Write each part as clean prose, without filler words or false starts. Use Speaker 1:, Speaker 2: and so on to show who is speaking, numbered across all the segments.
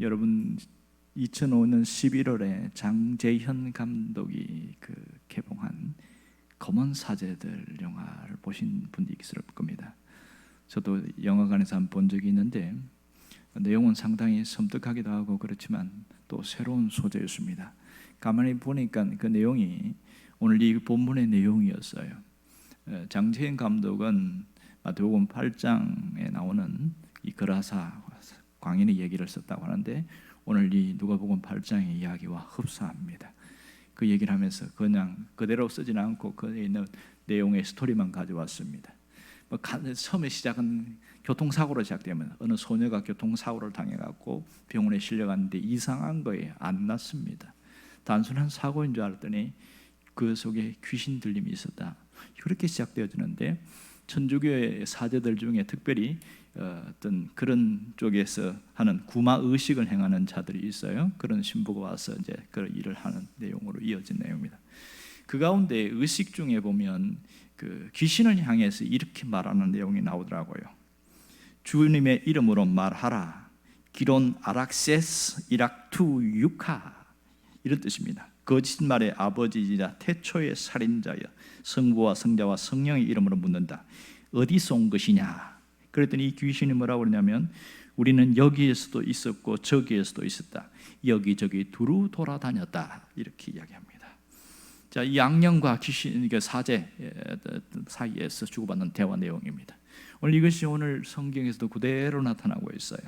Speaker 1: 여러분 2005년 11월에 장재현 감독이 개봉한 검은 사제들 영화를 보신 분이 있을 겁니다. 저도 영화관에서 한번 본 적이 있는데 내용은 상당히 섬뜩하기도 하고 그렇지만 또 새로운 소재였습니다. 가만히 보니까 그 내용이 오늘 이 본문의 내용이었어요. 장재현 감독은 마태복음 8장에 나오는 이 그라사 광인의 얘기를 썼다고 하는데 오늘 이 누가복음 8장의 이야기와 흡사합니다. 그 얘기를 하면서 그냥 그대로 쓰지는 않고 그에 있는 내용의 스토리만 가져왔습니다. 처음에 시작은 교통사고로 시작되면 어느 소녀가 교통사고를 당해갖고 병원에 실려갔는데 이상한 거예요. 안 났습니다. 단순한 사고인 줄 알았더니 그 속에 귀신 들림이 있었다. 그렇게 시작되어지는데 천주교의 사제들 중에 특별히 어떤 그런 쪽에서 하는 구마 의식을 행하는 자들이 있어요. 그런 신부가 와서 이제 그런 일을 하는 내용으로 이어진 내용입니다. 그 가운데 의식 중에 보면 그 귀신을 향해서 이렇게 말하는 내용이 나오더라고요. 주님의 이름으로 말하라. 기론 아락세스 이락투 유카, 이런 뜻입니다. 거짓말의 아버지이자 태초의 살인자여 성부와 성자와 성령의 이름으로 묻는다. 어디서 온 것이냐? 그랬더니 이 귀신이 뭐라고 그러냐면 우리는 여기에서도 있었고 저기에서도 있었다. 여기저기 두루 돌아다녔다. 이렇게 이야기합니다. 자, 이 양령과 귀신, 사제 사이에서 주고받는 대화 내용입니다. 오늘 이것이 오늘 성경에서도 그대로 나타나고 있어요.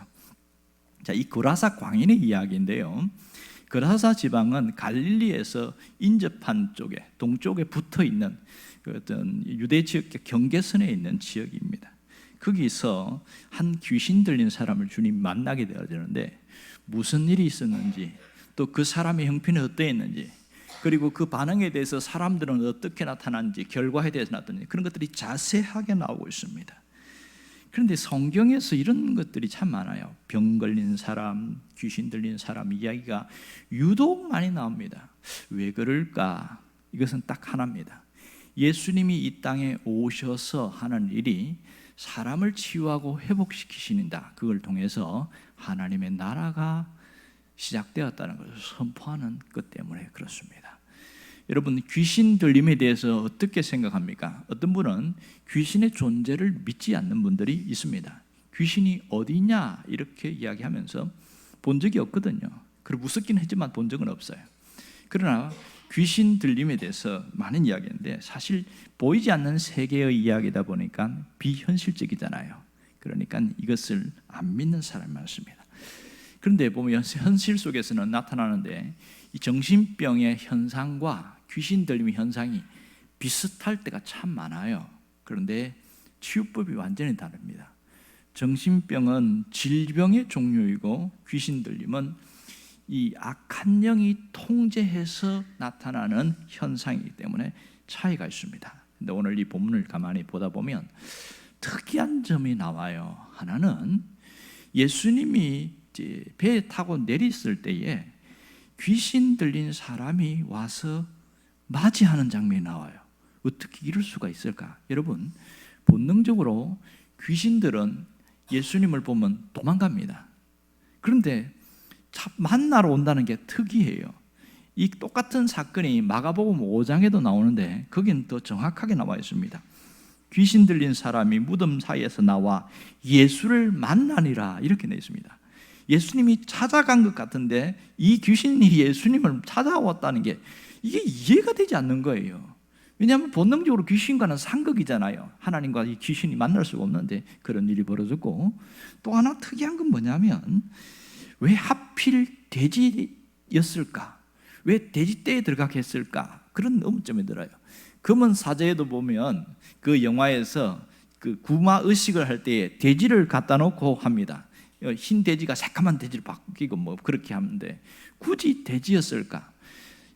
Speaker 1: 자, 이 그라사 광인의 이야기인데요. 그라사 지방은 갈릴리에서 인접한 쪽에 동쪽에 붙어 있는 어떤 유대 지역의 경계선에 있는 지역입니다. 거기서 한 귀신 들린 사람을 주님 만나게 되어지는데 무슨 일이 있었는지 또 그 사람의 형편이 어떠했는지 그리고 그 반응에 대해서 사람들은 어떻게 나타났는지 결과에 대해서 나타났는지 그런 것들이 자세하게 나오고 있습니다. 그런데 성경에서 이런 것들이 참 많아요. 병 걸린 사람, 귀신 들린 사람 이야기가 유독 많이 나옵니다. 왜 그럴까? 이것은 딱 하나입니다. 예수님이 이 땅에 오셔서 하는 일이 사람을 치유하고 회복시키신다. 그걸 통해서 하나님의 나라가 시작되었다는 것을 선포하는 것 때문에 그렇습니다. 여러분, 귀신 들림에 대해서 어떻게 생각합니까? 어떤 분은 귀신의 존재를 믿지 않는 분들이 있습니다. 귀신이 어디 있냐 이렇게 이야기하면서 본 적이 없거든요. 그리고 무섭긴 하지만 본 적은 없어요. 그러나 귀신 들림에 대해서 많은 이야기인데 사실 보이지 않는 세계의 이야기다 보니까 비현실적이잖아요. 그러니까 이것을 안 믿는 사람이 많습니다. 그런데 보면 현실 속에서는 나타나는데 이 정신병의 현상과 귀신 들림의 현상이 비슷할 때가 참 많아요. 그런데 치유법이 완전히 다릅니다. 정신병은 질병의 종류이고 귀신 들림은 이 악한 영이 통제해서 나타나는 현상이기 때문에 차이가 있습니다. 근데 오늘 이 본문을 가만히 보다 보면 특이한 점이 나와요. 하나는 예수님이 이제 배에 타고 내렸을 때에 귀신 들린 사람이 와서 맞이하는 장면이 나와요. 어떻게 이럴 수가 있을까? 여러분, 본능적으로 귀신들은 예수님을 보면 도망갑니다. 그런데 만나러 온다는 게 특이해요. 이 똑같은 사건이 마가복음 5장에도 나오는데 거기는 더 정확하게 나와 있습니다. 귀신 들린 사람이 무덤 사이에서 나와 예수를 만나니라 이렇게 되어 있습니다. 예수님이 찾아간 것 같은데 이 귀신이 예수님을 찾아왔다는 게 이게 이해가 되지 않는 거예요. 왜냐하면 본능적으로 귀신과는 상극이잖아요. 하나님과 이 귀신이 만날 수가 없는데 그런 일이 벌어졌고, 또 하나 특이한 건 뭐냐면 왜 하필 돼지였을까? 왜 돼지떼에 들어가게 했을까? 그런 의문점이 들어요. 금은 사제에도 보면 그 영화에서 그 구마 의식을 할 때에 돼지를 갖다 놓고 합니다. 흰 돼지가 새까만 돼지를 바뀌고 뭐 그렇게 하는데 굳이 돼지였을까?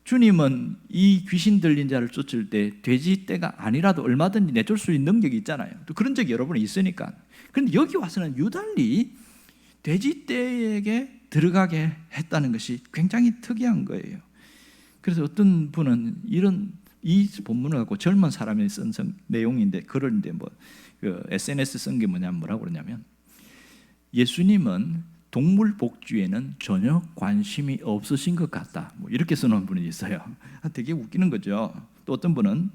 Speaker 1: 주님은 이 귀신 들린 자를 쫓을 때 돼지떼가 아니라도 얼마든지 내쫓을 수 있는 능력이 있잖아요. 또 그런 적이 여러 번 있으니까. 그런데 여기 와서는 유달리 돼지떼에게 들어가게 했다는 것이 굉장히 특이한 거예요. 그래서 어떤 분은 이 본문을 갖고 젊은 사람이 쓴 내용인데 그런데 뭐 SNS 쓴 게 뭐냐면 뭐라고 그러냐면 예수님은 동물 복주에는 전혀 관심이 없으신 것 같다. 뭐 이렇게 써놓은 분이 있어요. 되게 웃기는 거죠. 또 어떤 분은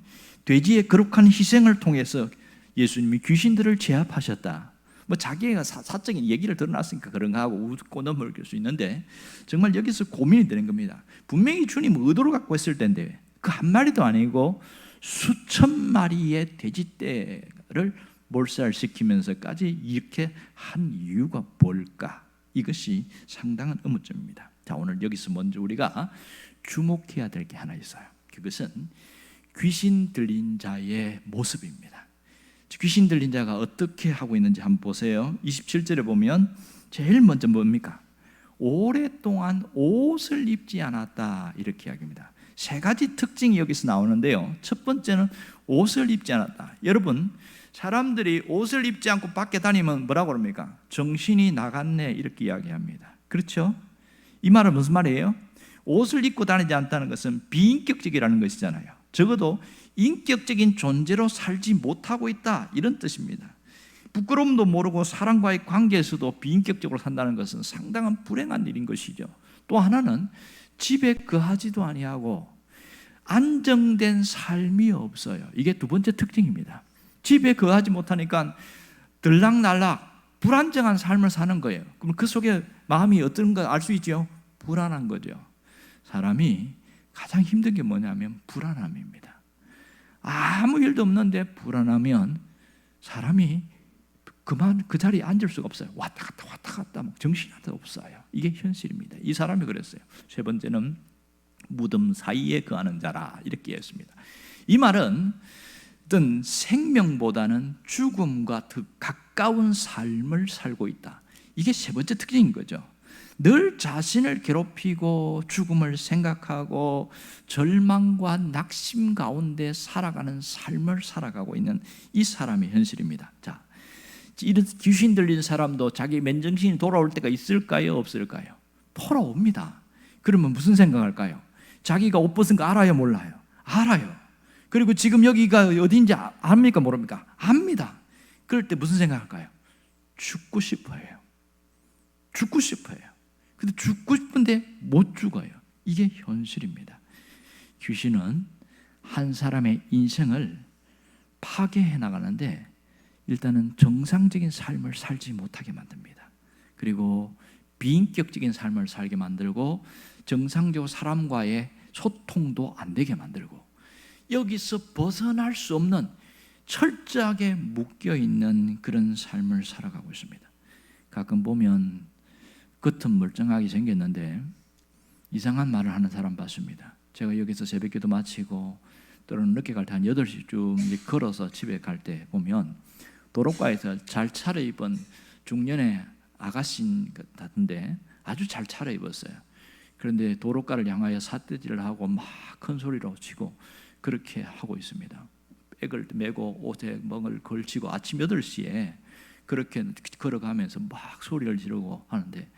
Speaker 1: 돼지의 거룩한 희생을 통해서 예수님이 귀신들을 제압하셨다. 뭐 자기가 사적인 얘기를 드러났으니까 그런가 하고 웃고 넘어갈 수 있는데, 정말 여기서 고민이 되는 겁니다. 분명히 주님 의도를 갖고 했을 텐데 그 한 마리도 아니고 수천 마리의 돼지떼를 몰살시키면서까지 이렇게 한 이유가 뭘까? 이것이 상당한 의문점입니다. 자, 오늘 여기서 먼저 우리가 주목해야 될 게 하나 있어요. 그것은 귀신 들린 자의 모습입니다. 귀신 들린 자가 어떻게 하고 있는지 한번 보세요. 27절에 보면 제일 먼저 뭡니까? 오랫동안 옷을 입지 않았다, 이렇게 이야기합니다. 세 가지 특징이 여기서 나오는데요. 첫 번째는 옷을 입지 않았다. 여러분, 사람들이 옷을 입지 않고 밖에 다니면 뭐라고 그럽니까? 정신이 나갔네, 이렇게 이야기합니다. 그렇죠? 이 말은 무슨 말이에요? 옷을 입고 다니지 않다는 것은 비인격적이라는 것이잖아요. 적어도 인격적인 존재로 살지 못하고 있다, 이런 뜻입니다. 부끄러움도 모르고 사람과의 관계에서도 비인격적으로 산다는 것은 상당한 불행한 일인 것이죠. 또 하나는 집에 거하지도 아니하고 안정된 삶이 없어요. 이게 두 번째 특징입니다. 집에 거하지 못하니까 들락날락 불안정한 삶을 사는 거예요. 그럼 그 속에 마음이 어떤가 알 수 있죠? 불안한 거죠. 사람이 가장 힘든 게 뭐냐면 불안함입니다. 아무 일도 없는데 불안하면 사람이 그만 그 자리에 앉을 수가 없어요. 왔다 갔다 정신이 하나도 없어요. 이게 현실입니다. 이 사람이 그랬어요. 세 번째는 무덤 사이에 거하는 자라, 이렇게 했습니다. 이 말은 어떤 생명보다는 죽음과 더 가까운 삶을 살고 있다. 이게 세 번째 특징인 거죠. 늘 자신을 괴롭히고 죽음을 생각하고 절망과 낙심 가운데 살아가는 삶을 살아가고 있는 이 사람의 현실입니다. 자, 이런 귀신 들린 사람도 자기 맨정신이 돌아올 때가 있을까요? 없을까요? 돌아옵니다. 그러면 무슨 생각할까요? 자기가 옷 벗은 거 알아요? 몰라요? 알아요. 그리고 지금 여기가 어딘지 압니까? 모릅니까? 압니다. 그럴 때 무슨 생각할까요? 죽고 싶어요. 죽고 싶어요. 근데 죽고 싶은데 못 죽어요. 이게 현실입니다. 귀신은 한 사람의 인생을 파괴해 나가는데 일단은 정상적인 삶을 살지 못하게 만듭니다. 그리고 비인격적인 삶을 살게 만들고 정상적으로 사람과의 소통도 안 되게 만들고 여기서 벗어날 수 없는 철저하게 묶여있는 그런 삶을 살아가고 있습니다. 가끔 보면 겉은 멀쩡하게 생겼는데 이상한 말을 하는 사람 봤습니다. 제가 여기서 새벽기도 마치고 또는 늦게 갈 때 한 8시쯤 걸어서 집에 갈 때 보면 도로가에서 잘 차려입은 중년의 아가씨 같은데 아주 잘 차려입었어요. 그런데 도로가를 향하여 삿대질을 하고 막 큰 소리로 치고 그렇게 하고 있습니다. 백을 메고 옷에 멍을 걸치고 아침 8시에 그렇게 걸어가면서 막 소리를 지르고 하는데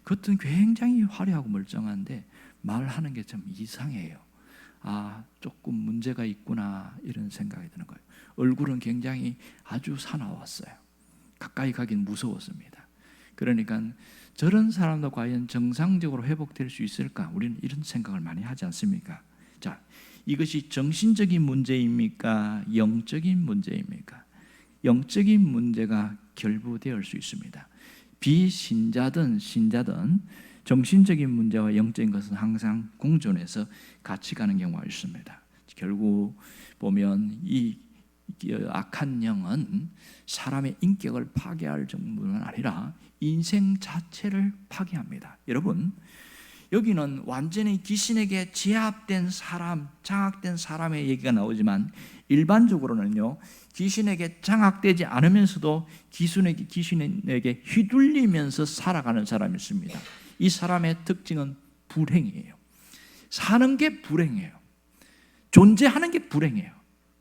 Speaker 1: 겉은 굉장히 화려하고 멀쩡한데 말하는 게 좀 이상해요. 아, 조금 문제가 있구나, 이런 생각이 드는 거예요. 얼굴은 굉장히 아주 사나웠어요. 가까이 가긴 무서웠습니다. 그러니까 저런 사람도 과연 정상적으로 회복될 수 있을까? 우리는 이런 생각을 많이 하지 않습니까? 자, 이것이 정신적인 문제입니까? 영적인 문제입니까? 영적인 문제가 결부되어 수 있습니다. 비신자든 신자든 정신적인 문제와 영적인 것은 항상 공존해서 같이 가는 경우가 있습니다. 결국 보면 이 악한 영은 사람의 인격을 파괴할 정도는 아니라 인생 자체를 파괴합니다. 여러분, 여기는 완전히 귀신에게 제압된 사람, 장악된 사람의 얘기가 나오지만 일반적으로는요, 귀신에게 장악되지 않으면서도 귀신에게 휘둘리면서 살아가는 사람이 있습니다. 이 사람의 특징은 불행이에요. 사는 게 불행해요. 존재하는 게 불행해요.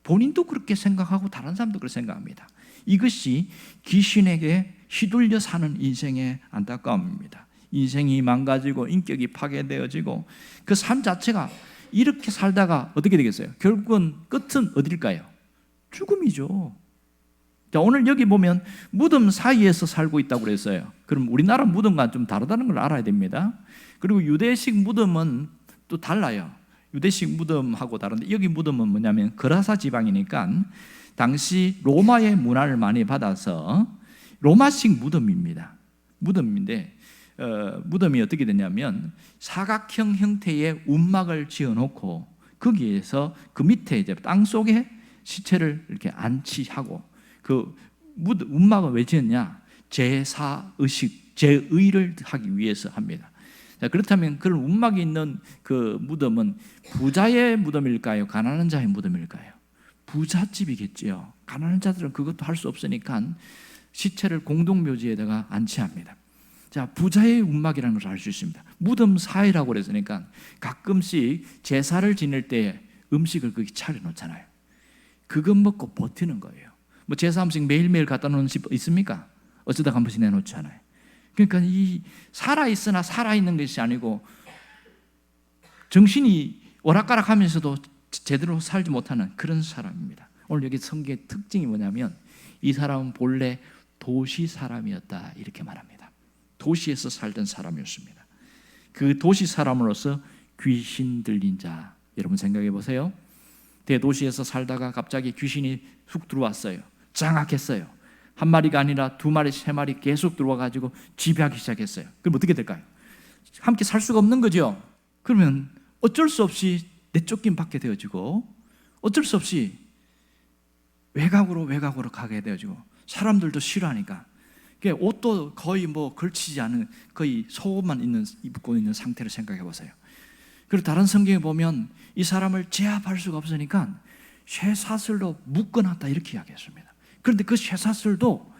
Speaker 1: 본인도 그렇게 생각하고 다른 사람도 그렇게 생각합니다. 이것이 귀신에게 휘둘려 사는 인생의 안타까움입니다. 인생이 망가지고 인격이 파괴되어지고 그 삶 자체가 이렇게 살다가 어떻게 되겠어요? 결국은 끝은 어딜까요? 죽음이죠. 자, 오늘 여기 보면 무덤 사이에서 살고 있다고 그랬어요. 그럼 우리나라 무덤과 좀 다르다는 걸 알아야 됩니다. 그리고 유대식 무덤은 또 달라요. 유대식 무덤하고 다른데, 여기 무덤은 뭐냐면 거라사 지방이니까 당시 로마의 문화를 많이 받아서 로마식 무덤입니다. 무덤인데 무덤이 어떻게 되냐면 사각형 형태의 움막을 지어놓고 거기에서 그 밑에 이제 땅 속에 시체를 이렇게 안치하고, 그 움막을 왜 지었냐? 제사 의식, 제의를 하기 위해서 합니다. 자, 그렇다면 그런 움막이 있는 그 무덤은 부자의 무덤일까요? 가난한 자의 무덤일까요? 부잣집이겠지요. 가난한 자들은 그것도 할 수 없으니까 시체를 공동묘지에다가 안치합니다. 자, 부자의 움막이라는 걸 알 수 있습니다. 무덤 사이라고 그랬으니까 가끔씩 제사를 지낼 때 음식을 거기 차려놓잖아요. 그것 먹고 버티는 거예요. 뭐 제사 음식 매일매일 갖다 놓는 집 있습니까? 어쩌다가 한 번씩 내놓잖아요. 그러니까 이 살아있으나 살아있는 것이 아니고 정신이 오락가락하면서도 제대로 살지 못하는 그런 사람입니다. 오늘 여기 성경의 특징이 뭐냐면 이 사람은 본래 도시 사람이었다, 이렇게 말합니다. 도시에서 살던 사람이었습니다. 그 도시 사람으로서 귀신 들린 자, 여러분 생각해 보세요. 대도시에서 살다가 갑자기 귀신이 쑥 들어왔어요. 장악했어요. 한 마리가 아니라 두 마리, 세 마리 계속 들어와가지고 지배하기 시작했어요. 그럼 어떻게 될까요? 함께 살 수가 없는 거죠. 그러면 어쩔 수 없이 내쫓김 받게 되어지고, 어쩔 수 없이 외곽으로 가게 되어지고, 사람들도 싫어하니까 옷도 거의 뭐 걸치지 않은, 거의 속옷만 입고 있는 상태를 생각해 보세요. 그리고 다른 성경에 보면 이 사람을 제압할 수가 없으니까 쇠사슬로 묶어놨다, 이렇게 이야기했습니다. 그런데 그 쇠사슬도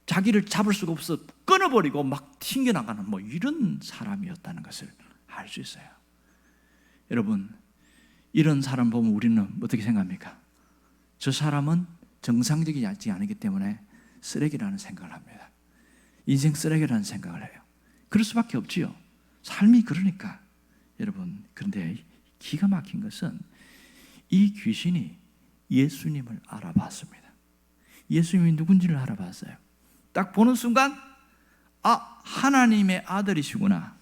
Speaker 1: 자기를 잡을 수가 없어 끊어버리고 막 튕겨나가는 뭐 이런 사람이었다는 것을 알 수 있어요. 여러분, 이런 사람 보면 우리는 어떻게 생각합니까? 저 사람은 정상적이지 않기 때문에 쓰레기라는 생각을 합니다. 인생 쓰레기라는 생각을 해요. 그럴 수밖에 없지요. 삶이 그러니까. 여러분, 그런데 기가 막힌 것은 이 귀신이 예수님을 알아봤습니다. 예수님이 누군지를 알아봤어요. 딱 보는 순간, 아, 하나님의 아들이시구나,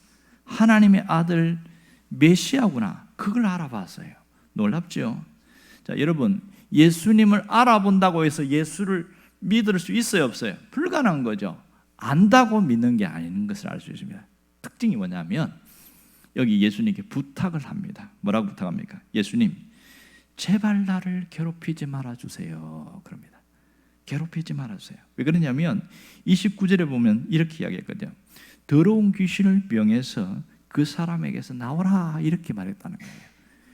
Speaker 1: 하나님의 아들 메시아구나, 그걸 알아봤어요. 놀랍죠? 자, 여러분, 예수님을 알아본다고 해서 예수를 믿을 수 있어요, 없어요? 불가능한 거죠. 안다고 믿는 게 아닌 것을 알 수 있습니다. 특징이 뭐냐면 여기 예수님께 부탁을 합니다. 뭐라고 부탁합니까? 예수님, 제발 나를 괴롭히지 말아주세요. 그럽니다. 괴롭히지 말아주세요. 왜 그러냐면 29절에 보면 이렇게 이야기했거든요. 더러운 귀신을 명해서 그 사람에게서 나오라, 이렇게 말했다는 거예요.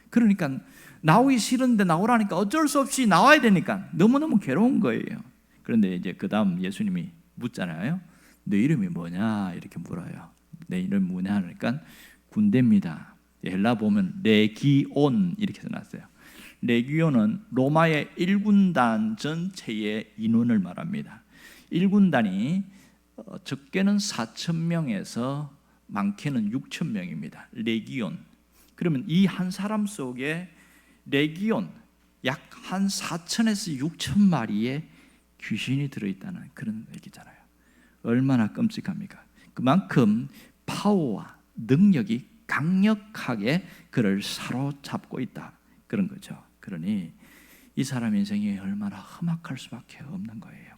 Speaker 1: 그러니까 나오기 싫은데 나오라니까 어쩔 수 없이 나와야 되니까 너무너무 괴로운 거예요. 그런데 이제 그 다음 예수님이 묻잖아요. 내 이름이 뭐냐, 이렇게 물어요. 내 이름이 뭐냐 하니까 군대입니다. 헬라 보면 레기온 이렇게 써놨어요. 레기온은 로마의 1군단 전체의 인원을 말합니다. 1군단이 적게는 4,000명에서 많게는 6,000명입니다. 레기온. 그러면 이 한 사람 속에 레기온, 약 한 4,000에서 6,000 마리의 귀신이 들어있다는 그런 얘기잖아요. 얼마나 끔찍합니까? 그만큼 파워와 능력이 강력하게 그를 사로잡고 있다, 그런 거죠. 그러니 이 사람 인생이 얼마나 험악할 수밖에 없는 거예요.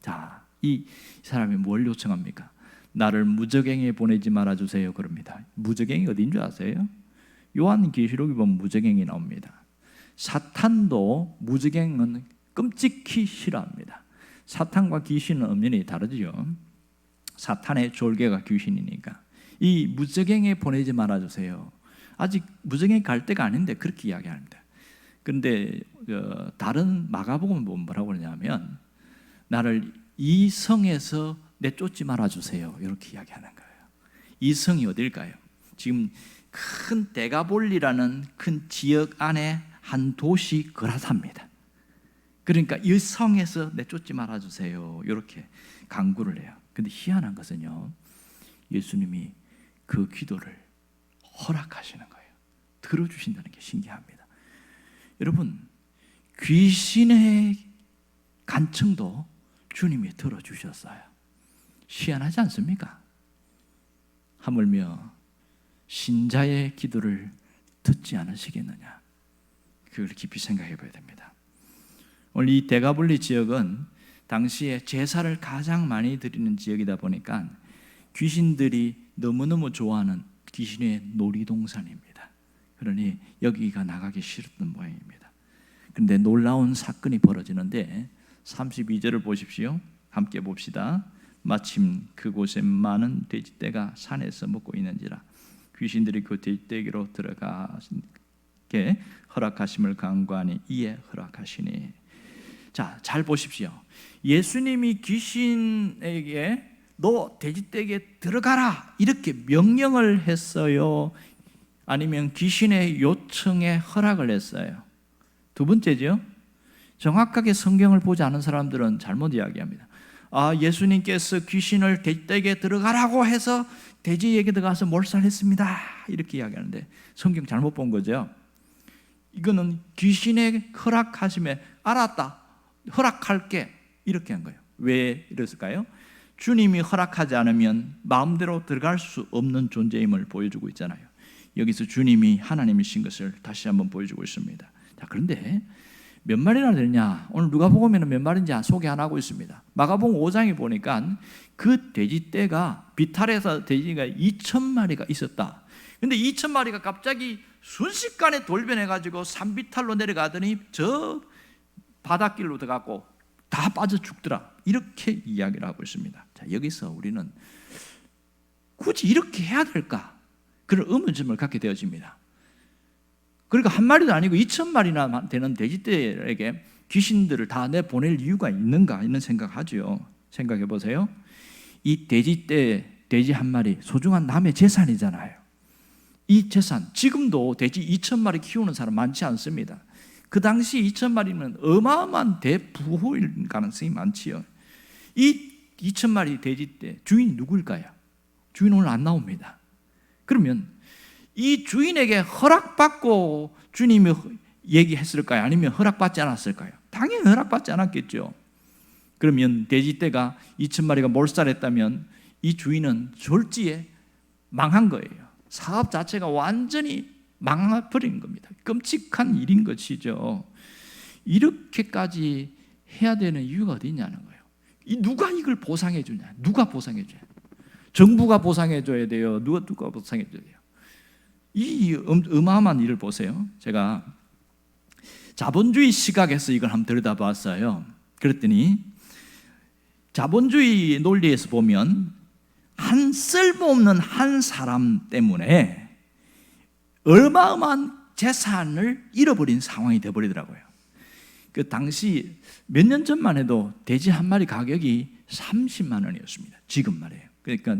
Speaker 1: 자, 이 사람이 뭘 요청합니까? 나를 무적행에 보내지 말아주세요, 그럽니다. 무적행이 어딘 줄 아세요? 요한계시록에 보면 무적행이 나옵니다. 사탄도 무적행은 끔찍히 싫어합니다. 사탄과 귀신은 엄연히 다르죠. 사탄의 졸개가 귀신이니까. 이 무적행에 보내지 말아주세요. 아직 무적행 갈 때가 아닌데 그렇게 이야기합니다. 그런데 다른 마가복음은 뭐라고 그러냐면 나를 이 성에서 내쫓지 말아주세요, 이렇게 이야기하는 거예요. 이 성이 어딜까요? 지금 큰 데가볼리라는 큰 지역 안에 한 도시 거라사입니다. 그러니까 이 성에서 내쫓지 말아주세요, 이렇게 간구를 해요. 근데 희한한 것은요, 예수님이 그 기도를 허락하시는 거예요. 들어주신다는 게 신기합니다. 여러분, 귀신의 간청도 주님이 들어주셨어요. 희한하지 않습니까? 하물며 신자의 기도를 듣지 않으시겠느냐, 그걸 깊이 생각해 봐야 됩니다. 오늘 이 데가볼리 지역은 당시에 제사를 가장 많이 드리는 지역이다 보니까 귀신들이 너무너무 좋아하는 귀신의 놀이동산입니다. 그러니 여기가 나가기 싫었던 모양입니다. 그런데 놀라운 사건이 벌어지는데 32절을 보십시오. 함께 봅시다. 마침 그곳에 많은 돼지떼가 산에서 먹고 있는지라 귀신들이 그 돼지떼기로 들어가게 허락하심을 간구하니 이에 허락하시니. 자, 잘 보십시오. 예수님이 귀신에게 너 돼지떼기에 들어가라 이렇게 명령을 했어요? 아니면 귀신의 요청에 허락을 했어요? 두 번째죠. 정확하게 성경을 보지 않은 사람들은 잘못 이야기합니다. 예수님께서 귀신을 돼지떼기에 들어가라고 해서 돼지에게 들어가서 몰살했습니다 이렇게 이야기하는데 성경 잘못 본 거죠. 이거는 귀신의 허락하심에 알았다, 허락할게 이렇게 한 거예요. 왜 이랬을까요? 주님이 허락하지 않으면 마음대로 들어갈 수 없는 존재임을 보여주고 있잖아요. 여기서 주님이 하나님이신 것을 다시 한번 보여주고 있습니다. 자, 그런데 몇 마리나 되냐? 오늘 누가복음에는 몇 마리인지 소개 안 하고 있습니다. 마가복음 5장에 보니까 그 돼지떼가 비탈에서 돼지가 2,000마리가 있었다. 그런데 2,000마리가 갑자기 순식간에 돌변해가지고 산비탈로 내려가더니 저 바닷길로 들어가고 다 빠져 죽더라 이렇게 이야기를 하고 있습니다. 자, 여기서 우리는 굳이 이렇게 해야 될까? 그런 의문점을 갖게 되어집니다. 그러니까 한 마리도 아니고 2,000마리나 되는 돼지떼에게 귀신들을 다 내보낼 이유가 있는가 이런 생각하죠. 생각해 보세요. 이 돼지 한 마리 소중한 남의 재산이잖아요. 이 재산 지금도 돼지 2,000마리 키우는 사람 많지 않습니다. 그 당시 2,000마리면 어마어마한 대부호일 가능성이 많지요. 이 2,000마리 돼지떼 주인이 누구일까요? 주인 오늘 안 나옵니다. 그러면 이 주인에게 허락받고 주님이 얘기했을까요? 아니면 허락받지 않았을까요? 당연히 허락받지 않았겠죠. 그러면 돼지떼가 2,000마리가 몰살했다면 이 주인은 졸지에 망한 거예요. 사업 자체가 완전히 망해버린 겁니다. 끔찍한 일인 것이죠. 이렇게까지 해야 되는 이유가 어디 있냐는 거예요. 누가 이걸 보상해 주냐? 누가 보상해 줘야? 정부가 보상해 줘야 돼요? 누가 보상해 줘야 돼요? 이 어마어마한 일을 보세요. 제가 자본주의 시각에서 이걸 한번 들여다봤어요. 그랬더니 자본주의 논리에서 보면 한 쓸모없는 한 사람 때문에 어마어마한 재산을 잃어버린 상황이 되어버리더라고요. 그 당시 몇 년 전만 해도 돼지 한 마리 가격이 30만 원이었습니다. 지금 말이에요. 그러니까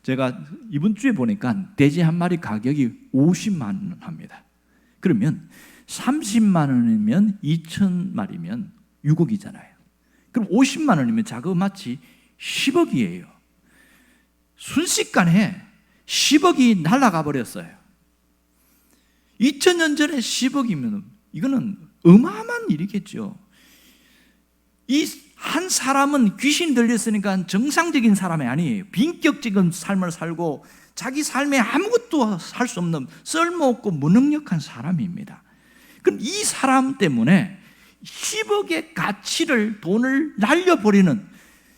Speaker 1: 제가 이번 주에 보니까 돼지 한 마리 가격이 50만 원 합니다. 그러면 30만 원이면 2,000마리면 6억이잖아요. 그럼 50만 원이면 자그마치 10억이에요. 순식간에 10억이 날아가 버렸어요. 2000년 전에 10억이면 이거는 어마어마한 일이겠죠. 이 한 사람은 귀신 들렸으니까 정상적인 사람이 아니에요. 빈격적인 삶을 살고 자기 삶에 아무것도 할 수 없는 쓸모없고 무능력한 사람입니다. 그럼 이 사람 때문에 10억의 가치를, 돈을 날려버리는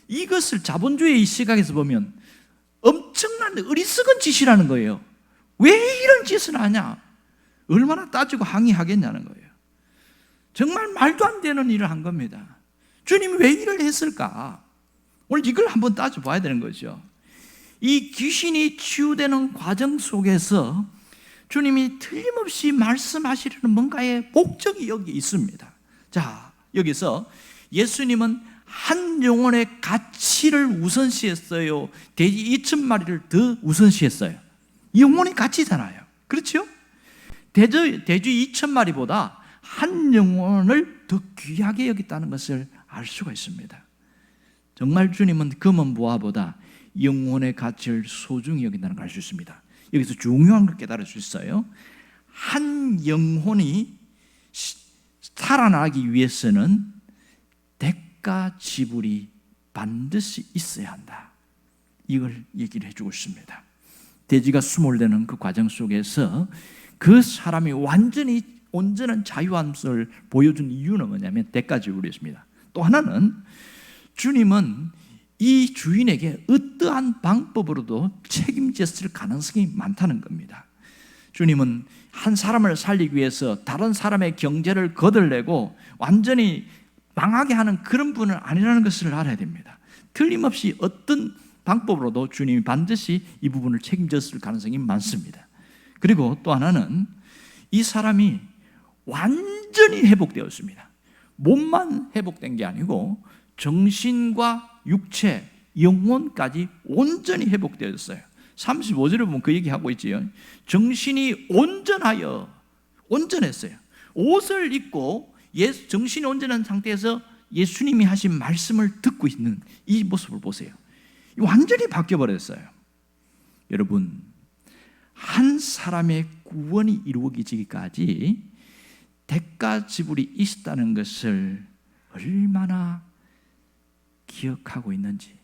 Speaker 1: 이것을 자본주의 시각에서 보면 엄청난 어리석은 짓이라는 거예요. 왜 이런 짓을 하냐? 얼마나 따지고 항의하겠냐는 거예요. 정말 말도 안 되는 일을 한 겁니다. 주님이 왜 일을 했을까? 오늘 이걸 한번 따져봐야 되는 거죠. 이 귀신이 치유되는 과정 속에서 주님이 틀림없이 말씀하시려는 뭔가의 목적이 여기 있습니다. 자, 여기서 예수님은 한 영혼의 가치를 우선시했어요? 돼지 2,000마리를 더 우선시했어요? 영혼의 가치잖아요. 그렇죠? 돼지 2,000마리보다 한 영혼을 더 귀하게 여겼다는 것을 알 수가 있습니다. 정말 주님은 금은 보화보다 영혼의 가치를 소중히 여긴다는 걸 알 수 있습니다. 여기서 중요한 걸 깨달을 수 있어요. 한 영혼이 살아나기 위해서는 대가 지불이 반드시 있어야 한다. 이걸 얘기를 해주고 있습니다. 돼지가 수몰되는 그 과정 속에서 그 사람이 완전히 온전한 자유함을 보여준 이유는 뭐냐면 대가 지불이었습니다. 또 하나는 주님은 이 주인에게 어떠한 방법으로도 책임졌을 가능성이 많다는 겁니다. 주님은 한 사람을 살리기 위해서 다른 사람의 경제를 거들내고 완전히 망하게 하는 그런 분은 아니라는 것을 알아야 됩니다. 틀림없이 어떤 방법으로도 주님이 반드시 이 부분을 책임졌을 가능성이 많습니다. 그리고 또 하나는 이 사람이 완전히 회복되었습니다. 몸만 회복된 게 아니고 정신과 육체, 영혼까지 온전히 회복되었어요. 35절에 보면 그 얘기하고 있지요. 정신이 온전했어요. 옷을 입고 정신이 온전한 상태에서 예수님이 하신 말씀을 듣고 있는 이 모습을 보세요. 완전히 바뀌어버렸어요. 여러분, 한 사람의 구원이 이루어지기까지 대가 지불이 있었다는 것을 얼마나 기억하고 있는지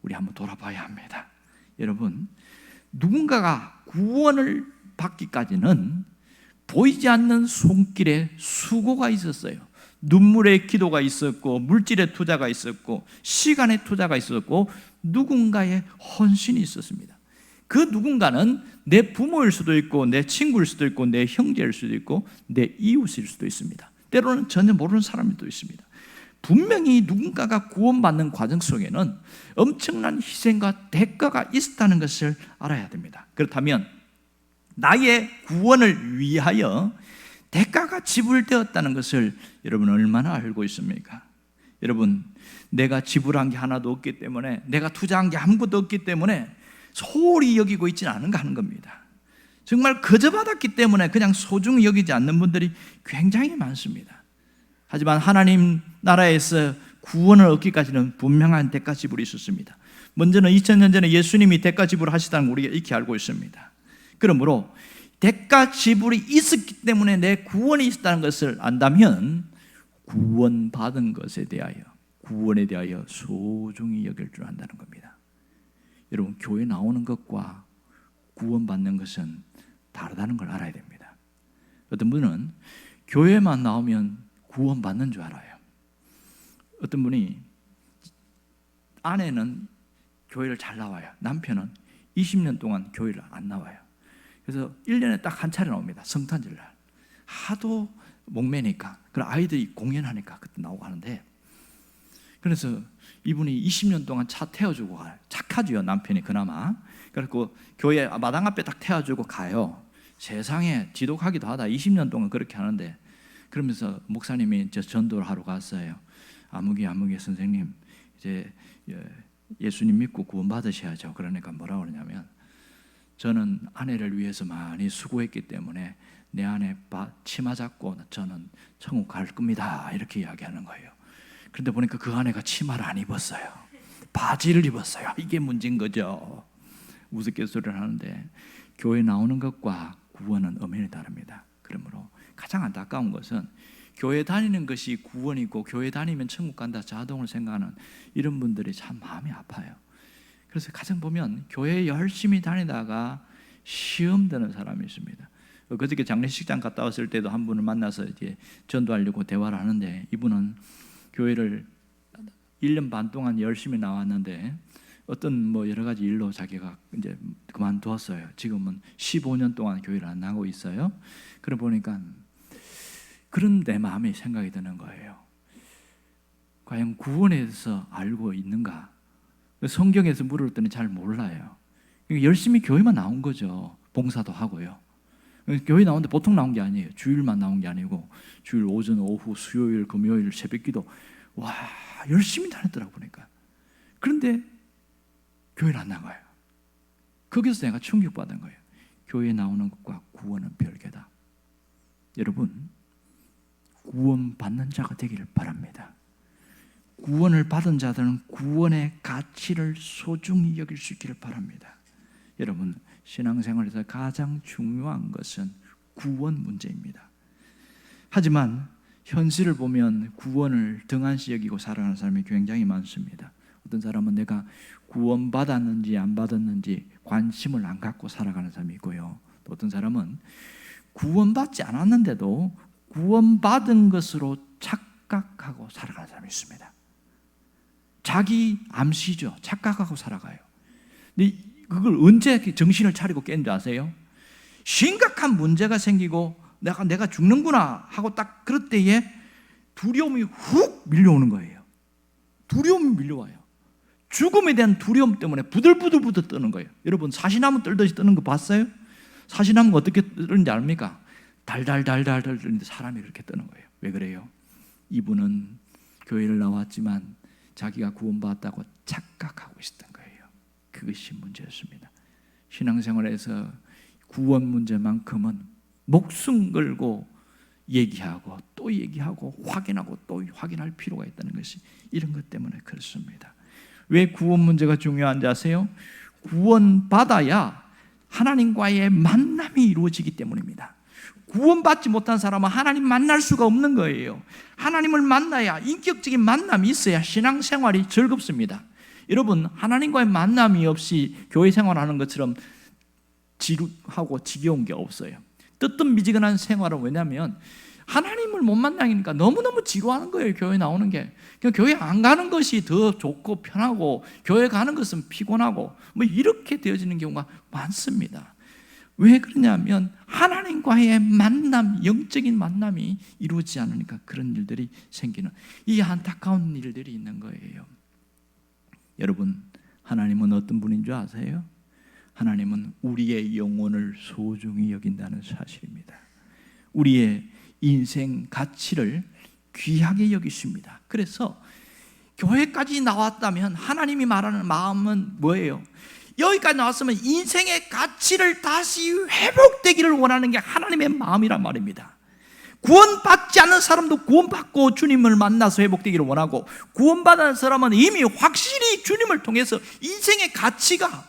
Speaker 1: 우리 한번 돌아봐야 합니다. 여러분, 누군가가 구원을 받기까지는 보이지 않는 손길에 수고가 있었어요. 눈물의 기도가 있었고, 물질의 투자가 있었고, 시간의 투자가 있었고, 누군가의 헌신이 있었습니다. 그 누군가는 내 부모일 수도 있고, 내 친구일 수도 있고, 내 형제일 수도 있고, 내 이웃일 수도 있습니다. 때로는 전혀 모르는 사람일 수도 있습니다. 분명히 누군가가 구원받는 과정 속에는 엄청난 희생과 대가가 있었다는 것을 알아야 됩니다. 그렇다면 나의 구원을 위하여 대가가 지불되었다는 것을 여러분 얼마나 알고 있습니까? 여러분, 내가 지불한 게 하나도 없기 때문에, 내가 투자한 게 아무것도 없기 때문에 소홀히 여기고 있지는 않은가 하는 겁니다. 정말 거저 받았기 때문에 그냥 소중히 여기지 않는 분들이 굉장히 많습니다. 하지만 하나님 나라에서 구원을 얻기까지는 분명한 대가 지불이 있었습니다. 먼저는 2000년 전에 예수님이 대가 지불을 하시다는 걸 우리가 익히 알고 있습니다. 그러므로 대가 지불이 있었기 때문에 내 구원이 있었다는 것을 안다면 구원받은 것에 대하여, 구원에 대하여 소중히 여길 줄 안다는 겁니다. 여러분, 교회 나오는 것과 구원받는 것은 다르다는 걸 알아야 됩니다. 어떤 분은 교회만 나오면 구원받는 줄 알아요. 어떤 분이 아내는 교회를 잘 나와요. 남편은 20년 동안 교회를 안 나와요. 그래서 1년에 딱 한 차례 나옵니다. 성탄절날. 하도 목매니까, 그럼 아이들이 공연하니까 그때 나오고 하는데, 그래서 이분이 20년 동안 차 태워주고 가요. 착하죠, 남편이 그나마. 그래서 교회 마당 앞에 딱 태워주고 가요. 세상에 지독하기도 하다. 20년 동안 그렇게 하는데, 그러면서 목사님이 저 전도를 하러 갔어요. 아무개 선생님, 이제 예수님 믿고 구원 받으셔야죠. 그러니까 뭐라고 그러냐면, 저는 아내를 위해서 많이 수고했기 때문에 내 아내 치마 잡고 저는 천국 갈 겁니다. 이렇게 이야기하는 거예요. 그런데 보니까 그 아내가 치마를 안 입었어요. 바지를 입었어요. 이게 문제인 거죠. 우스갯소리를 하는데, 교회 나오는 것과 구원은 엄연히 다릅니다. 그러므로 가장 안타까운 것은 교회 다니는 것이 구원이고 교회 다니면 천국 간다 자동을 생각하는 이런 분들이 참 마음이 아파요. 그래서 가장 보면 교회 열심히 다니다가 시험 드는 사람이 있습니다. 그저께 장례식장 갔다 왔을 때도 한 분을 만나서 이제 전도하려고 대화를 하는데, 이분은 교회를 1년 반 동안 열심히 나왔는데 어떤 여러 가지 일로 자기가 이제 그만두었어요. 지금은 15년 동안 교회를 안 나가고 있어요. 그래 보니까 그런 내 마음에 생각이 드는 거예요. 과연 구원에 대해서 알고 있는가? 성경에서 물었더니 잘 몰라요. 열심히 교회만 나온 거죠. 봉사도 하고요. 교회 나오는데 보통 나온 게 아니에요. 주일만 나온 게 아니고 주일 오전, 오후, 수요일, 금요일, 새벽기도 와 열심히 다녔더라고 보니까. 그런데 교회를 안 나가요. 거기서 내가 충격받은 거예요. 교회 나오는 것과 구원은 별개다. 여러분, 구원 받는 자가 되기를 바랍니다. 구원을 받은 자들은 구원의 가치를 소중히 여길 수 있기를 바랍니다. 여러분, 신앙생활에서 가장 중요한 것은 구원 문제입니다. 하지만 현실을 보면 구원을 등한시 여기고 살아가는 사람이 굉장히 많습니다. 어떤 사람은 내가 구원받았는지 안 받았는지 관심을 안 갖고 살아가는 사람이 있고요. 또 어떤 사람은 구원받지 않았는데도 구원받은 것으로 착각하고 살아가는 사람이 있습니다. 자기 암시죠. 착각하고 살아가요. 근데 그걸 언제 정신을 차리고 깬 줄 아세요? 심각한 문제가 생기고 내가 죽는구나 하고 딱 그럴 때에 두려움이 훅 밀려오는 거예요. 두려움이 밀려와요. 죽음에 대한 두려움 때문에 부들부들 떠는 거예요. 여러분 사시나무 떨듯이 떠는 거 봤어요? 사시나무가 어떻게 뜨는지 압니까? 달달달달 떠는데 사람이 그렇게 떠는 거예요. 왜 그래요? 이분은 교회를 나왔지만 자기가 구원받았다고 착각하고 있었던 거예요. 그것이 문제였습니다. 신앙생활에서 구원 문제만큼은 목숨 걸고 얘기하고 또 얘기하고 확인하고 또 확인할 필요가 있다는 것이 이런 것 때문에 그렇습니다. 왜 구원 문제가 중요한지 아세요? 구원받아야 하나님과의 만남이 이루어지기 때문입니다. 구원받지 못한 사람은 하나님 만날 수가 없는 거예요. 하나님을 만나야 인격적인 만남이 있어야 신앙생활이 즐겁습니다. 여러분 하나님과의 만남이 없이 교회 생활하는 것처럼 지루하고 지겨운 게 없어요. 뜨뜻미지근한 생활은 왜냐하면 하나님을 못 만나니까 너무너무 지루하는 거예요. 교회 나오는 게. 교회 안 가는 것이 더 좋고 편하고 교회 가는 것은 피곤하고 뭐 이렇게 되어지는 경우가 많습니다. 왜 그러냐면 하나님과의 만남, 영적인 만남이 이루어지지 않으니까 그런 일들이 생기는 이 안타까운 일들이 있는 거예요. 여러분 하나님은 어떤 분인 줄 아세요? 하나님은 우리의 영혼을 소중히 여긴다는 사실입니다. 우리의 인생 가치를 귀하게 여기십니다. 그래서 교회까지 나왔다면 하나님이 말하는 마음은 뭐예요? 여기까지 나왔으면 인생의 가치를 다시 회복되기를 원하는 게 하나님의 마음이란 말입니다. 구원받지 않는 사람도 구원받고 주님을 만나서 회복되기를 원하고, 구원받은 사람은 이미 확실히 주님을 통해서 인생의 가치가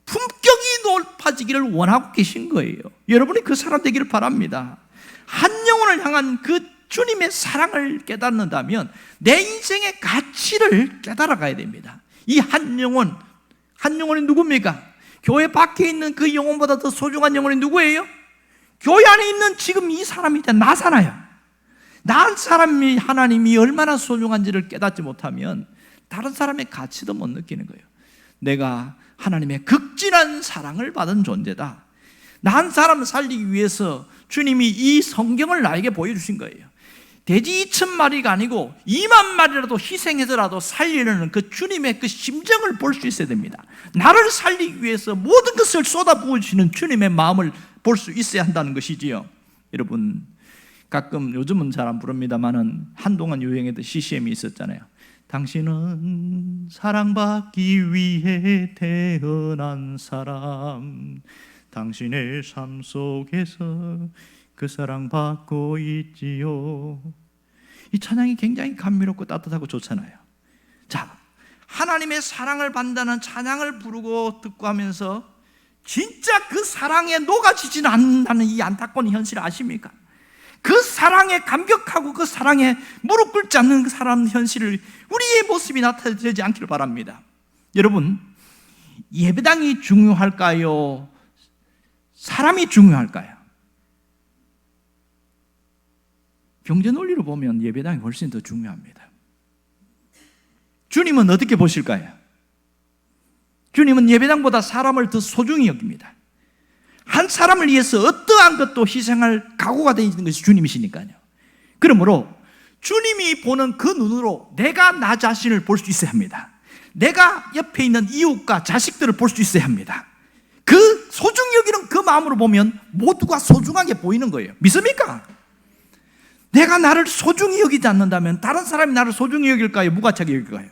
Speaker 1: 품격이 높아지기를 원하고 계신 거예요. 여러분이 그 사람 되기를 바랍니다. 한 영혼을 향한 그 주님의 사랑을 깨닫는다면 내 인생의 가치를 깨달아가야 됩니다. 이 한 영혼이 누굽니까? 교회 밖에 있는 그 영혼보다 더 소중한 영혼이 누구예요? 교회 안에 있는 지금 이 사람이 나잖아요. 나 사람이 하나님이 얼마나 소중한지를 깨닫지 못하면 다른 사람의 가치도 못 느끼는 거예요. 내가 하나님의 극진한 사랑을 받은 존재다. 나 한 사람을 살리기 위해서 주님이 이 성경을 나에게 보여주신 거예요. 돼지 2,000마리가 아니고 20,000마리라도 희생해서라도 살리려는 그 주님의 그 심정을 볼 수 있어야 됩니다. 나를 살리기 위해서 모든 것을 쏟아부으시는 주님의 마음을 볼 수 있어야 한다는 것이지요. 여러분 가끔 요즘은 잘 안 부릅니다만은 한동안 유행했던 CCM이 있었잖아요. 당신은 사랑받기 위해 태어난 사람, 당신의 삶 속에서 그 사랑받고 있지요. 이 찬양이 굉장히 감미롭고 따뜻하고 좋잖아요. 자, 하나님의 사랑을 받는다는 찬양을 부르고 듣고 하면서 진짜 그 사랑에 녹아지지는 않는다는 이 안타까운 현실을 아십니까? 그 사랑에 감격하고 그 사랑에 무릎 꿇지 않는 그 사람 현실을 우리의 모습이 나타나지 않기를 바랍니다. 여러분, 예배당이 중요할까요? 사람이 중요할까요? 경제 논리로 보면 예배당이 훨씬 더 중요합니다. 주님은 어떻게 보실까요? 주님은 예배당보다 사람을 더 소중히 여깁니다. 한 사람을 위해서 어떠한 것도 희생할 각오가 되어 있는 것이 주님이시니까요. 그러므로 주님이 보는 그 눈으로 내가 나 자신을 볼 수 있어야 합니다. 내가 옆에 있는 이웃과 자식들을 볼 수 있어야 합니다. 그 소중히 여기는 그 마음으로 보면 모두가 소중하게 보이는 거예요. 믿습니까? 내가 나를 소중히 여기지 않는다면 다른 사람이 나를 소중히 여길까요? 무가치하게 여길까요?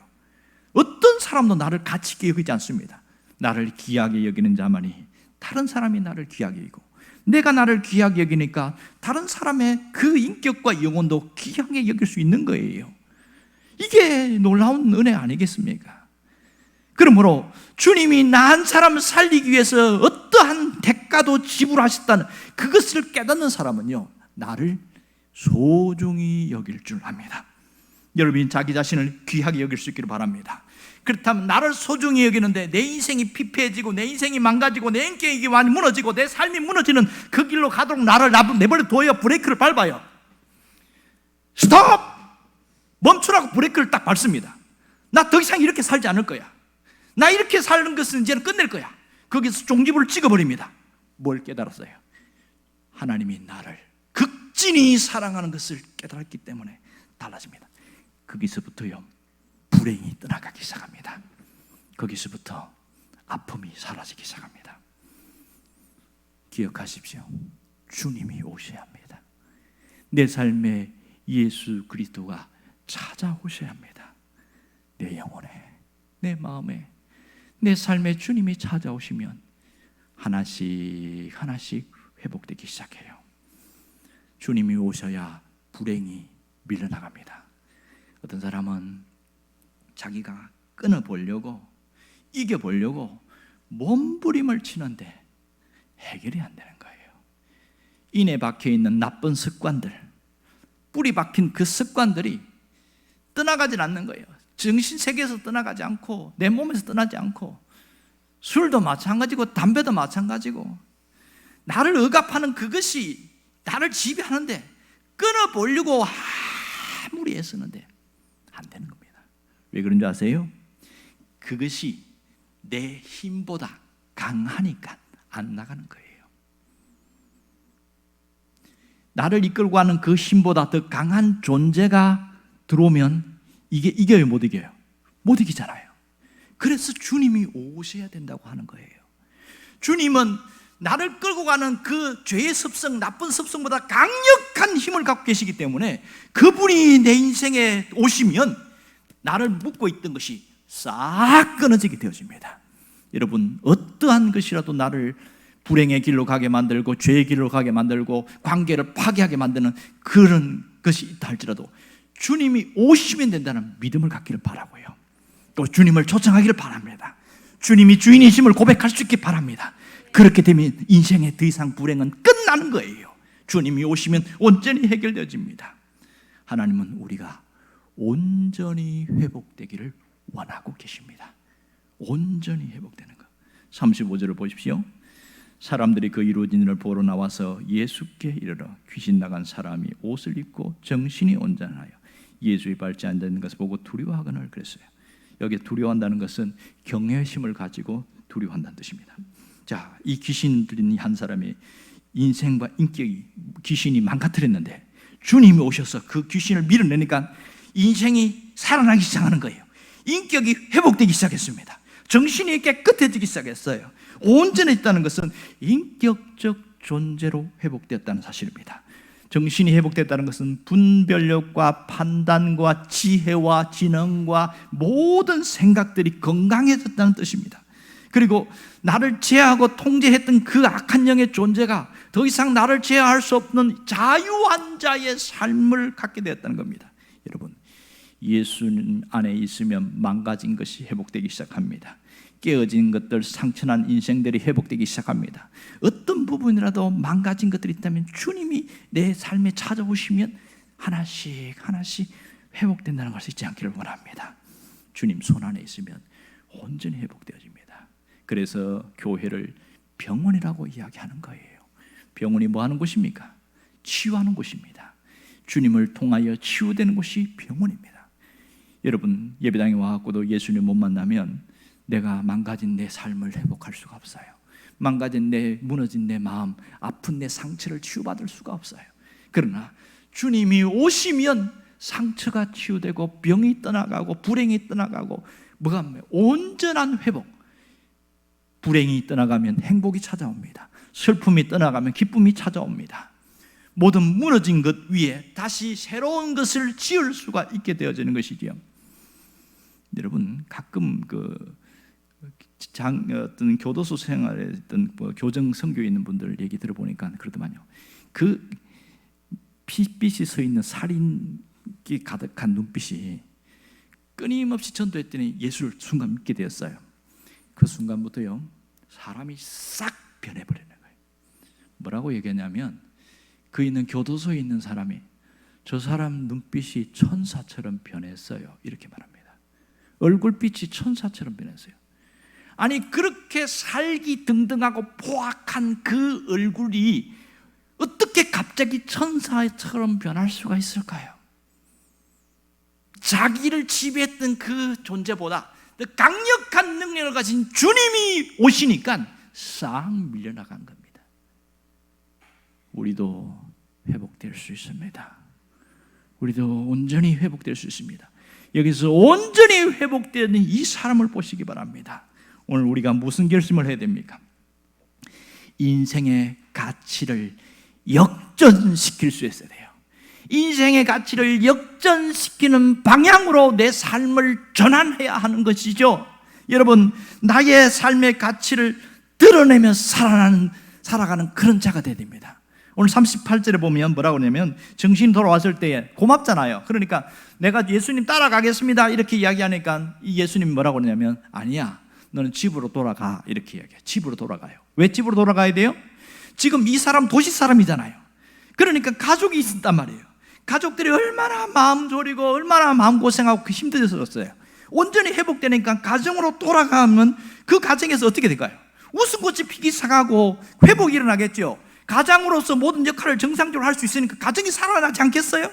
Speaker 1: 어떤 사람도 나를 가치 있게 여기지 않습니다. 나를 귀하게 여기는 자만이 다른 사람이 나를 귀하게 여기고, 내가 나를 귀하게 여기니까 다른 사람의 그 인격과 영혼도 귀하게 여길 수 있는 거예요. 이게 놀라운 은혜 아니겠습니까? 그러므로 주님이 나 한 사람을 살리기 위해서 어떠한 대가도 지불하셨다는 그것을 깨닫는 사람은요, 나를 소중히 여길 줄 압니다. 여러분이 자기 자신을 귀하게 여길 수 있기를 바랍니다. 그렇다면 나를 소중히 여기는데 내 인생이 피폐해지고 내 인생이 망가지고 내 인격이 많이 무너지고 내 삶이 무너지는 그 길로 가도록 나를 내버려 둬야 브레이크를 밟아요. 스톱! 멈추라고 브레이크를 딱 밟습니다. 나 더 이상 이렇게 살지 않을 거야. 나 이렇게 사는 것은 이제는 끝낼 거야. 거기서 종지부를 찍어버립니다. 뭘 깨달았어요? 하나님이 나를 극진히 사랑하는 것을 깨달았기 때문에 달라집니다. 거기서부터요, 불행이 떠나가기 시작합니다. 거기서부터 아픔이 사라지기 시작합니다. 기억하십시오. 주님이 오셔야 합니다. 내 삶에 예수 그리스도가 찾아오셔야 합니다. 내 영혼에, 내 마음에, 내 삶에 주님이 찾아오시면 하나씩 하나씩 회복되기 시작해요. 주님이 오셔야 불행이 밀려나갑니다. 어떤 사람은 자기가 끊어보려고, 이겨보려고 몸부림을 치는데 해결이 안 되는 거예요. 인에 박혀있는 나쁜 습관들, 뿌리 박힌 그 습관들이 떠나가질 않는 거예요. 정신세계에서 떠나가지 않고 내 몸에서 떠나지 않고, 술도 마찬가지고 담배도 마찬가지고, 나를 억압하는 그것이 나를 지배하는데 끊어보려고 아무리 애쓰는데 안 되는 겁니다. 왜 그런 줄 아세요? 그것이 내 힘보다 강하니까 안 나가는 거예요. 나를 이끌고 가는 그 힘보다 더 강한 존재가 들어오면 이게 이겨요, 못 이겨요? 못 이기잖아요. 그래서 주님이 오셔야 된다고 하는 거예요. 주님은 나를 끌고 가는 그 죄의 습성, 나쁜 습성보다 강력한 힘을 갖고 계시기 때문에 그분이 내 인생에 오시면 나를 묶고 있던 것이 싹 끊어지게 되어집니다. 여러분, 어떠한 것이라도 나를 불행의 길로 가게 만들고 죄의 길로 가게 만들고 관계를 파괴하게 만드는 그런 것이 있다 할지라도 주님이 오시면 된다는 믿음을 갖기를 바라고요. 또 주님을 초청하기를 바랍니다. 주님이 주인이심을 고백할 수 있기 바랍니다. 그렇게 되면 인생의 더 이상 불행은 끝나는 거예요. 주님이 오시면 온전히 해결되어집니다. 하나님은 우리가 온전히 회복되기를 원하고 계십니다. 온전히 회복되는 것. 35절을 보십시오. 사람들이 그 이루어진 일을 보러 나와서 예수께 이르러 귀신 나간 사람이 옷을 입고 정신이 온전하여 예수의 발치에 앉아 있는 것을 보고 두려워하거늘 그랬어요. 여기 두려워한다는 것은 경외심을 가지고 두려워한다는 뜻입니다. 자, 이 귀신 들린 한 사람이 인생과 인격이 귀신이 망가뜨렸는데 주님이 오셔서 그 귀신을 밀어내니까 인생이 살아나기 시작하는 거예요. 인격이 회복되기 시작했습니다. 정신이 깨끗해지기 시작했어요. 온전해졌다는 것은 인격적 존재로 회복되었다는 사실입니다. 정신이 회복됐다는 것은 분별력과 판단과 지혜와 지능과 모든 생각들이 건강해졌다는 뜻입니다. 그리고 나를 제어하고 통제했던 그 악한 영의 존재가 더 이상 나를 제어할 수 없는 자유한 자의 삶을 갖게 되었다는 겁니다. 여러분, 예수님 안에 있으면 망가진 것이 회복되기 시작합니다. 깨어진 것들, 상처난 인생들이 회복되기 시작합니다. 어떤 부분이라도 망가진 것들이 있다면 주님이 내 삶에 찾아오시면 하나씩 하나씩 회복된다는 것을 잊지 않기를 원합니다. 주님 손 안에 있으면 온전히 회복되어집니다. 그래서 교회를 병원이라고 이야기하는 거예요. 병원이 뭐 하는 곳입니까? 치유하는 곳입니다. 주님을 통하여 치유되는 곳이 병원입니다. 여러분, 예배당에 와갖고도 예수님 못 만나면 내가 망가진 내 삶을 회복할 수가 없어요. 망가진 내, 무너진 내 마음, 아픈 내 상처를 치유받을 수가 없어요. 그러나 주님이 오시면 상처가 치유되고 병이 떠나가고 불행이 떠나가고 뭐가 온전한 회복. 불행이 떠나가면 행복이 찾아옵니다. 슬픔이 떠나가면 기쁨이 찾아옵니다. 모든 무너진 것 위에 다시 새로운 것을 지을 수가 있게 되어지는 것이지요. 여러분, 가끔 어떤 교도소 생활에 있던 교정 선교에 있는 분들 얘기 들어보니까 그러더만요. 그 핏빛이 서 있는 살인기 가득한 눈빛이 끊임없이 전도했더니 예수를 순간 믿게 되었어요. 그 순간부터요, 사람이 싹 변해버리는 거예요. 뭐라고 얘기하냐면 그 있는 교도소에 있는 사람이 저 사람 눈빛이 천사처럼 변했어요. 이렇게 말합니다. 얼굴빛이 천사처럼 변했어요. 아니 그렇게 살기 등등하고 포악한 그 얼굴이 어떻게 갑자기 천사처럼 변할 수가 있을까요? 자기를 지배했던 그 존재보다 더 강력한 능력을 가진 주님이 오시니까 싹 밀려나간 겁니다. 우리도 회복될 수 있습니다. 우리도 온전히 회복될 수 있습니다. 여기서 온전히 회복되는 이 사람을 보시기 바랍니다. 오늘 우리가 무슨 결심을 해야 됩니까? 인생의 가치를 역전시킬 수 있어야 돼요. 인생의 가치를 역전시키는 방향으로 내 삶을 전환해야 하는 것이죠. 여러분, 나의 삶의 가치를 드러내며 살아가는 그런 자가 되어야 됩니다. 오늘 38절에 보면 뭐라고 하냐면 정신 돌아왔을 때에 고맙잖아요. 그러니까 내가 예수님 따라가겠습니다 이렇게 이야기하니까 이 예수님이 뭐라고 하냐면 아니야, 너는 집으로 돌아가 이렇게 이야기해요. 집으로 돌아가요. 왜 집으로 돌아가야 돼요? 지금 이 사람 도시 사람이잖아요. 그러니까 가족이 있단 말이에요. 가족들이 얼마나 마음 졸이고 얼마나 마음고생하고 힘들었어요. 온전히 회복되니까 가정으로 돌아가면 그 가정에서 어떻게 될까요? 웃음꽃이 피기 시작하고 회복이 일어나겠죠. 가장으로서 모든 역할을 정상적으로 할 수 있으니까 가정이 살아나지 않겠어요?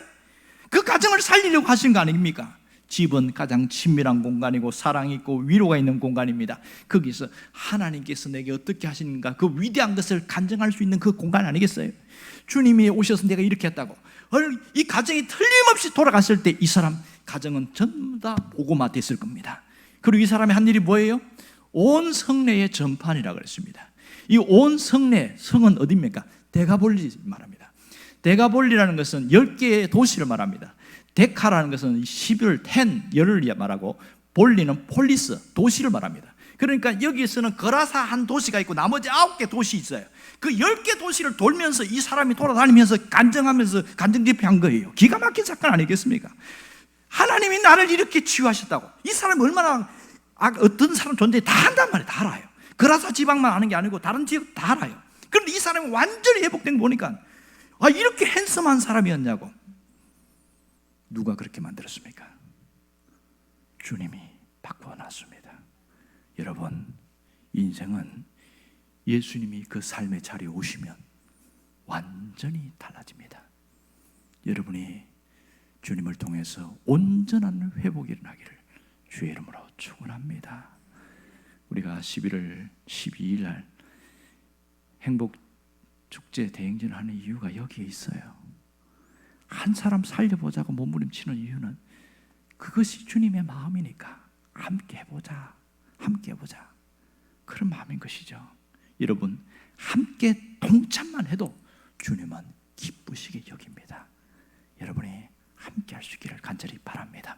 Speaker 1: 그 가정을 살리려고 하신 거 아닙니까? 집은 가장 친밀한 공간이고 사랑이 있고 위로가 있는 공간입니다. 거기서 하나님께서 내게 어떻게 하시는가 그 위대한 것을 간증할 수 있는 그 공간 아니겠어요? 주님이 오셔서 내가 이렇게 했다고 이 가정이 틀림없이 돌아갔을 때 이 사람 가정은 전부 다 복음화 됐을 겁니다. 그리고 이 사람이 한 일이 뭐예요? 온 성내의 전판이라고 그랬습니다. 이 온 성내, 성은 어디입니까? 데가볼리 말합니다. 데가볼리라는 것은 10개의 도시를 말합니다. 데카라는 것은 11, 10, 열을 말하고 볼리는 폴리스, 도시를 말합니다. 그러니까 여기에서는 거라사 한 도시가 있고 나머지 9개 도시 있어요. 그 10개 도시를 돌면서 이 사람이 돌아다니면서 간증하면서 간증 집회한 거예요. 기가 막힌 사건 아니겠습니까? 하나님이 나를 이렇게 치유하셨다고. 이 사람이 얼마나 어떤 사람 존재 다 한단 말이에요. 다 알아요. 거라사 지방만 아는 게 아니고 다른 지역 다 알아요. 그런데 이 사람이 완전히 회복된 거 보니까 이렇게 핸섬한 사람이었냐고. 누가 그렇게 만들었습니까? 주님이 바꿔놨습니다. 여러분, 인생은 예수님이 그 삶의 자리에 오시면 완전히 달라집니다. 여러분이 주님을 통해서 온전한 회복이 일어나기를 주의 이름으로 축원합니다. 우리가 11월 12일 날 행복축제 대행진을 하는 이유가 여기에 있어요. 한 사람 살려보자고 몸부림치는 이유는 그것이 주님의 마음이니까 함께 해보자, 함께 해보자 그런 마음인 것이죠. 여러분, 함께 동참만 해도 주님은 기쁘시게 여깁니다. 여러분이 함께 할 수 있기를 간절히 바랍니다.